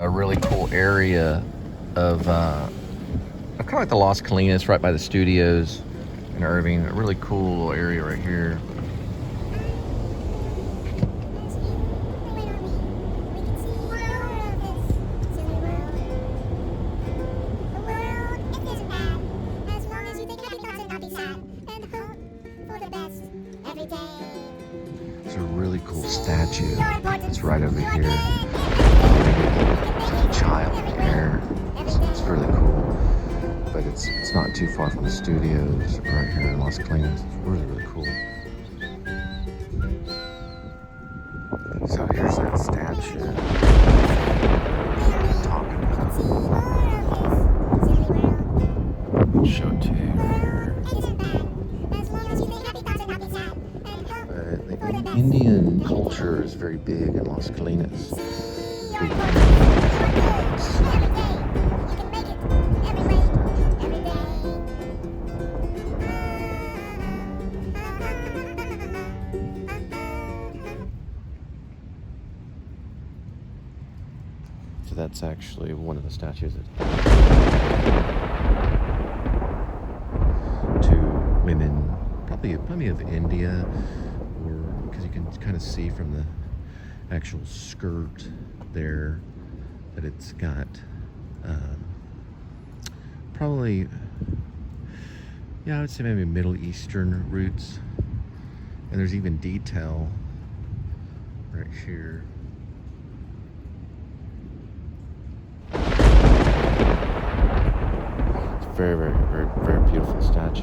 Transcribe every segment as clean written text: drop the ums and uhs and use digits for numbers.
A really cool area of kind of like the Las Colinas, right by the studios in Irving. A really cool area right here. It's a really cool statue. It's right over here. It's a child there. It's really cool. But it's not too far from the studios right here in Las Colinas. It's really, really cool. So here's that statue. Talking about. I'll show it to you right here. The Indian culture is very big in Las Colinas. So that's actually one of the statues to women, probably of India, or because you can kind of see from the actual skirt there that it's got probably, yeah, I would say maybe Middle Eastern roots, and there's even detail right here. Very, very, very, very beautiful statue.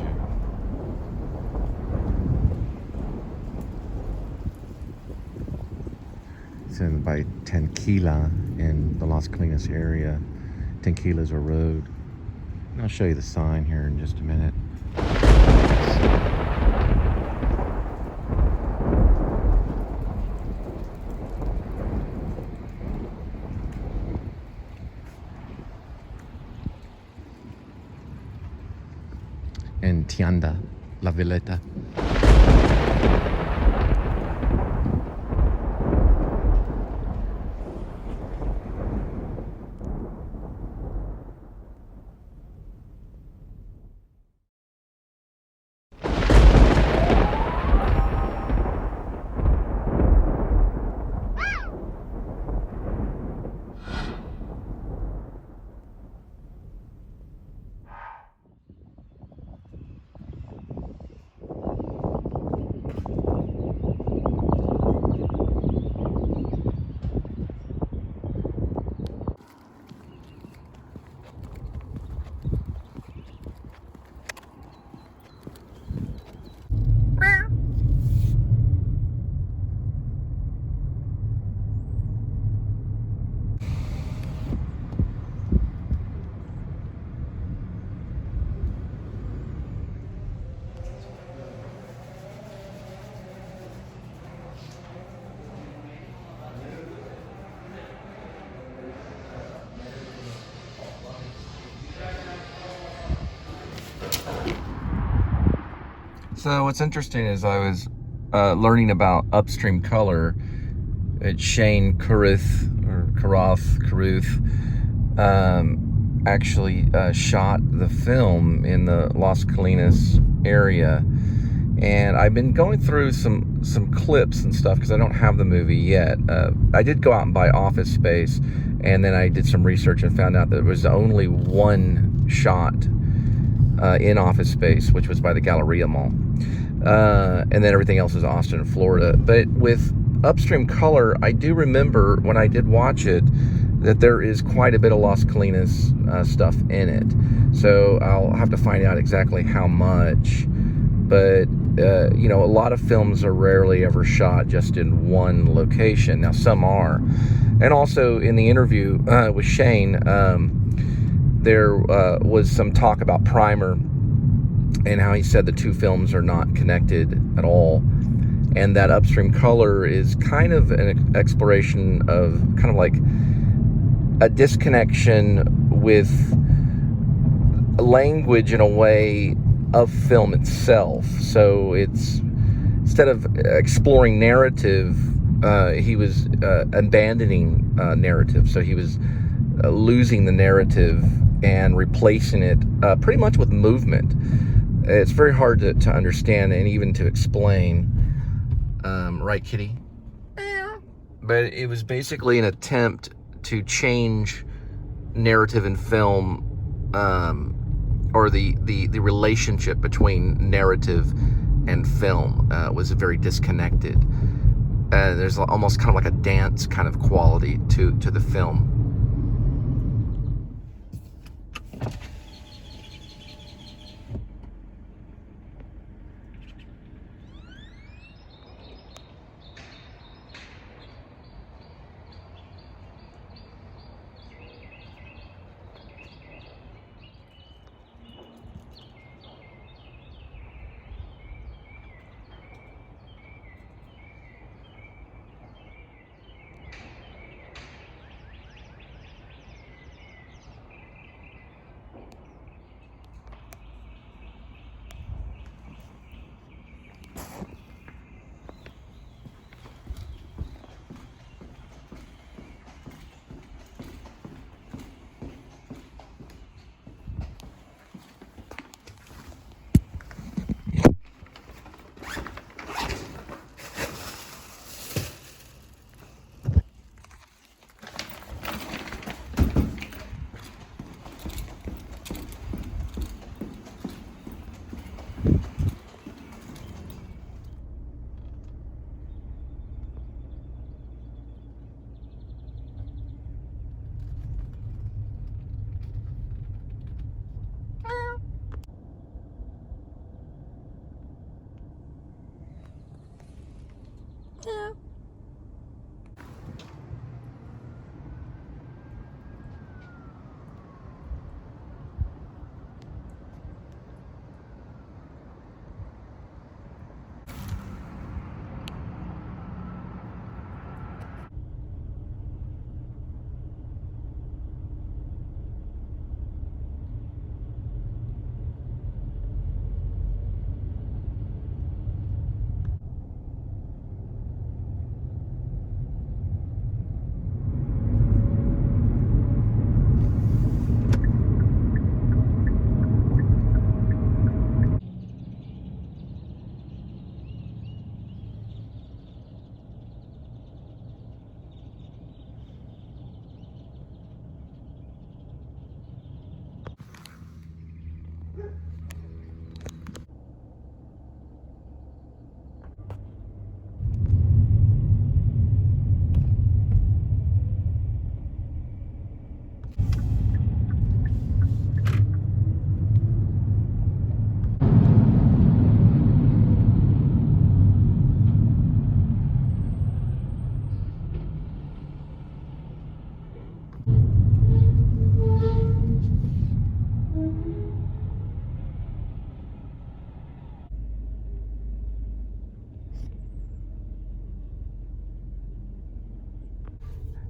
It's in by Tequila in the Las Colinas area. Tequila is a road. And I'll show you the sign here in just a minute. En Tienda, La Villeta. So what's interesting is I was learning about upstream color. Shane Carruth actually shot the film in the Las Colinas area, and I've been going through some clips and stuff because I don't have the movie yet. I did go out and buy Office Space, and then I did some research and found out that there was only one shot in Office Space, which was by the Galleria Mall. And then everything else is Austin, Florida. But with upstream color, I do remember when I did watch it that there is quite a bit of Las Colinas stuff in it. So I'll have to find out exactly how much. But, you know, a lot of films are rarely ever shot just in one location. Now, some are. And also in the interview with Shane, there was some talk about Primer and how he said the two films are not connected at all, and that upstream color is kind of an exploration of kind of like a disconnection with language in a way of film itself. So it's, instead of exploring narrative, he was abandoning narrative. So he was losing the narrative and replacing it pretty much with movement. It's very hard to understand and even to explain. Right, kitty? But it was basically an attempt to change narrative in film, or the relationship between narrative and film was very disconnected. There's almost kind of like a dance kind of quality to the film.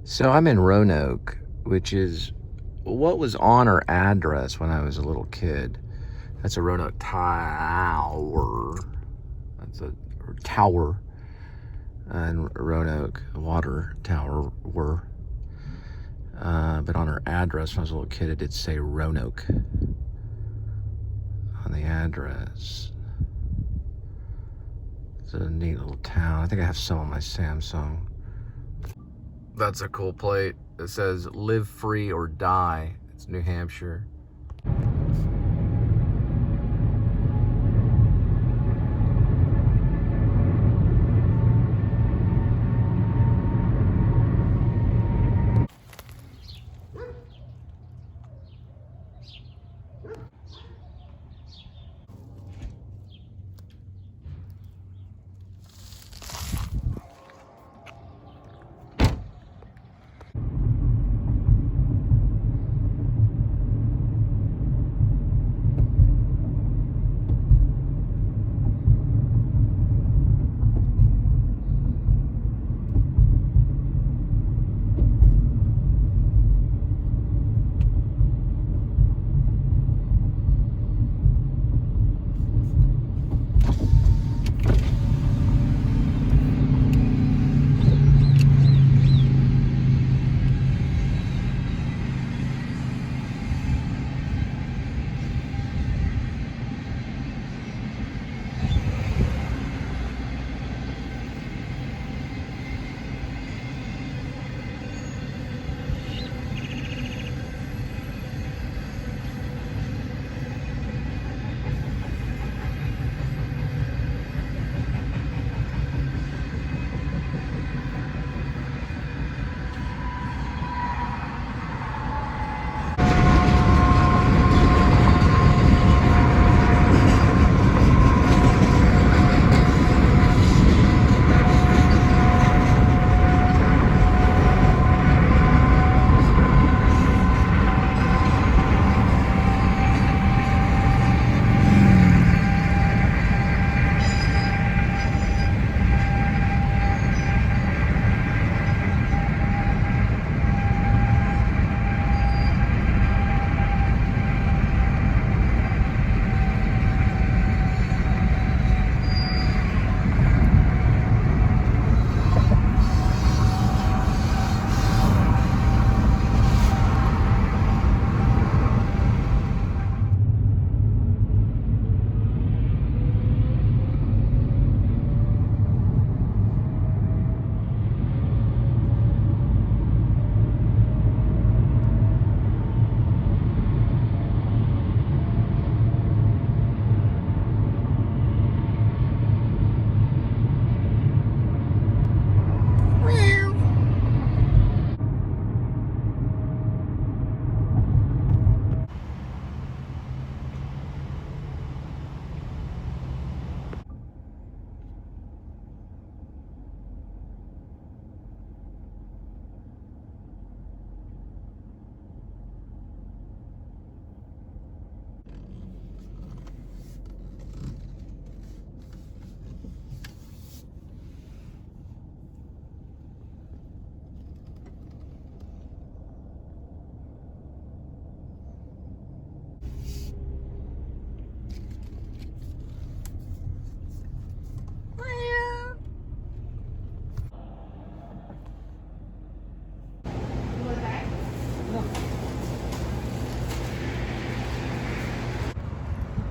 So I'm in Roanoke, which is what was on our address when I was a little kid. That's a Roanoke Tower. That's a tower in Roanoke, a water tower. But on our address when I was a little kid, it did say Roanoke on the address. It's a neat little town. I think I have some on my Samsung. That's a cool plate. It says live free or die. It's New Hampshire.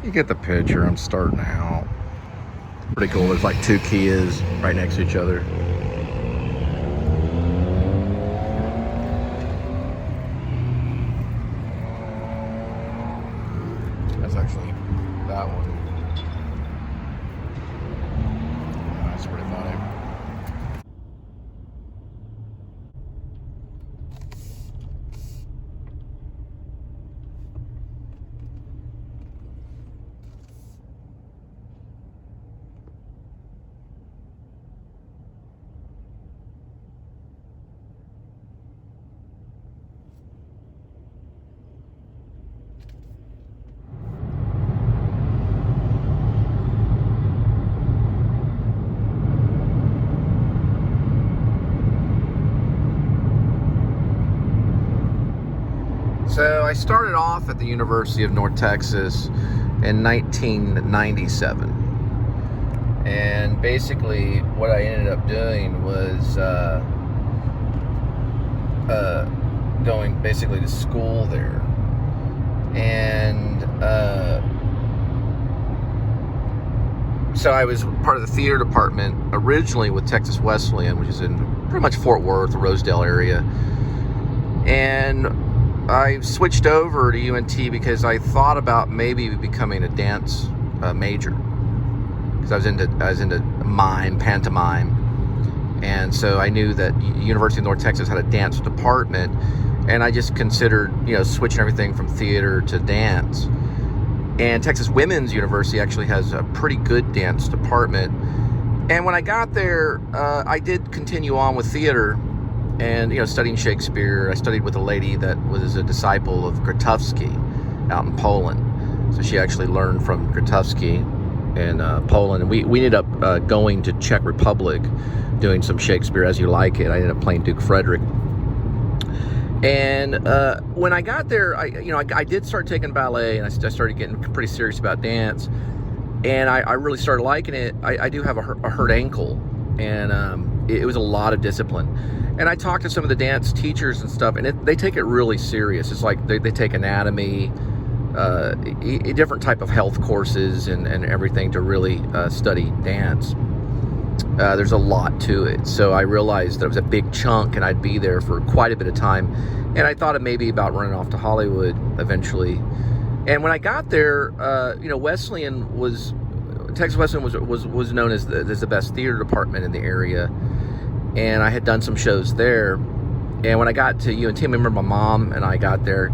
You get the picture. I'm starting out. Pretty cool. There's like two Kias right next to each other. That's actually that one. That's pretty funny. So I started off at the University of North Texas in 1997. And basically what I ended up doing was going basically to school there. And so I was part of the theater department originally with Texas Wesleyan, which is in pretty much Fort Worth, the Rosedale area. And I switched over to U.N.T. because I thought about maybe becoming a dance major, because I was into mime, pantomime, and so I knew that University of North Texas had a dance department, and I just considered, switching everything from theater to dance. And Texas Women's University actually has a pretty good dance department. And when I got there, I did continue on with theater. And, studying Shakespeare. I studied with a lady that was a disciple of Grotowski out in Poland. So she actually learned from Grotowski in Poland. And we ended up going to Czech Republic, doing some Shakespeare As You Like It. I ended up playing Duke Frederick. And when I got there, I did start taking ballet, and I started getting pretty serious about dance. And I really started liking it. I do have a hurt ankle, and it was a lot of discipline. And I talked to some of the dance teachers and stuff, and they take it really serious. It's like they take anatomy, a different type of health courses and everything to really study dance. There's a lot to it. So I realized that it was a big chunk, and I'd be there for quite a bit of time. And I thought it maybe about running off to Hollywood eventually. And when I got there, Texas Wesleyan was known as the best theater department in the area. And I had done some shows there. And when I got to U.N.T, I remember my mom and I got there.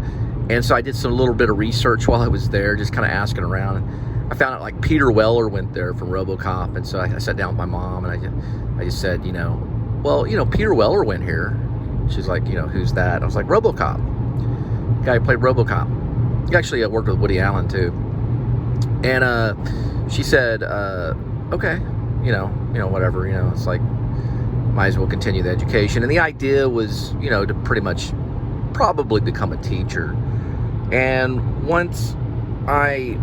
And so I did some little bit of research while I was there, just kind of asking around. I found out like Peter Weller went there from RoboCop. And so I sat down with my mom and I just said, Peter Weller went here. She's like, who's that? I was like, RoboCop. The guy who played RoboCop. He actually worked with Woody Allen too. And she said, okay, whatever, it's like, might as well continue the education. And the idea was, to pretty much probably become a teacher. And once I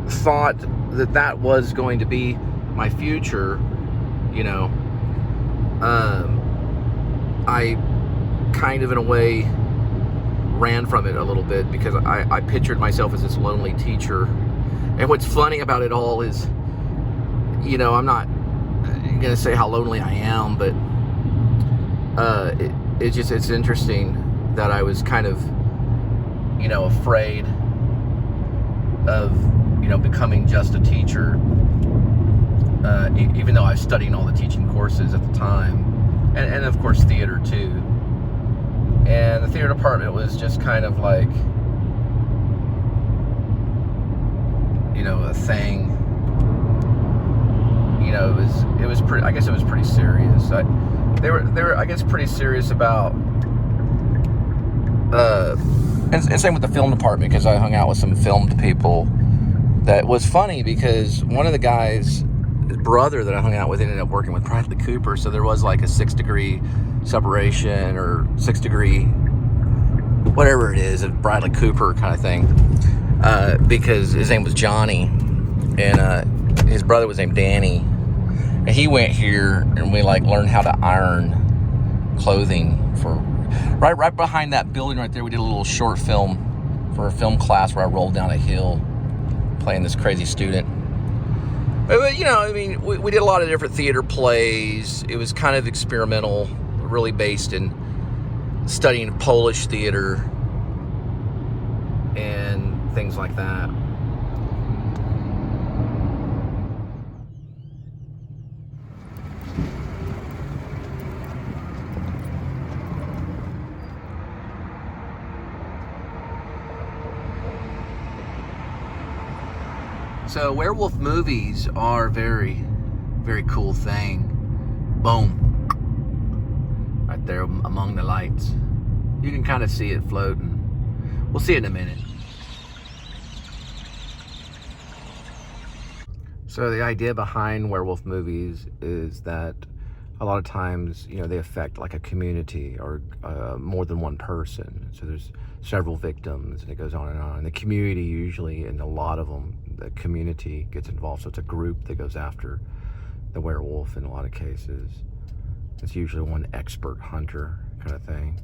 thought that was going to be my future, I kind of in a way ran from it a little bit, because I pictured myself as this lonely teacher. And what's funny about it all is, I'm not going to say how lonely I am, but it's interesting that I was kind of afraid of becoming just a teacher, even though I was studying all the teaching courses at the time, and of course theater too. And the theater department was just kind of like a thing. It was pretty. I guess it was pretty serious. They were I guess pretty serious about. And same with the film department, because I hung out with some filmed people. That was funny because one of the guys, his brother that I hung out with, ended up working with Bradley Cooper. So there was like a 6-degree separation, or 6-degree, whatever it is, a Bradley Cooper kind of thing. Because his name was Johnny, and his brother was named Danny. And he went here, and we learned how to iron clothing for right behind that building right there. We did a little short film for a film class where I rolled down a hill playing this crazy student. But, you know, I mean, we did a lot of different theater plays. It was kind of experimental, really based in studying Polish theater and things like that. So werewolf movies are very, very cool thing. Boom. Right there among the lights. You can kind of see it floating. We'll see it in a minute. So the idea behind werewolf movies is that a lot of times, you know, they affect like a community or more than one person. So there's several victims and it goes on and on. The community usually, in a lot of them, the community gets involved. So it's a group that goes after the werewolf in a lot of cases. It's usually one expert hunter kind of thing.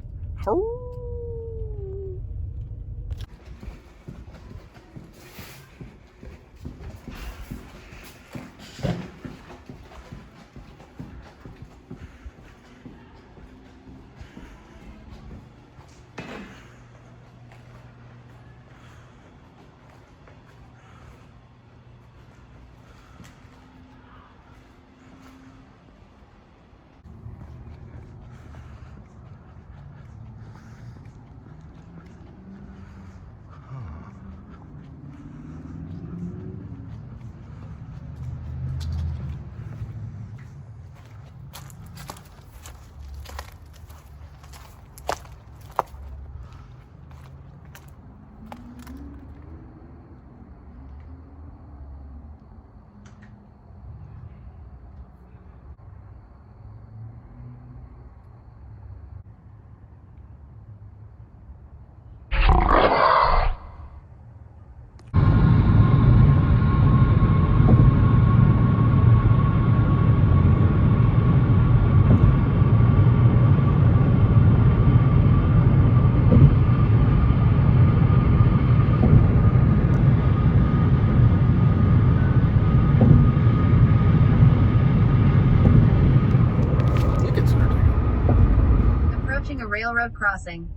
Approaching a railroad crossing.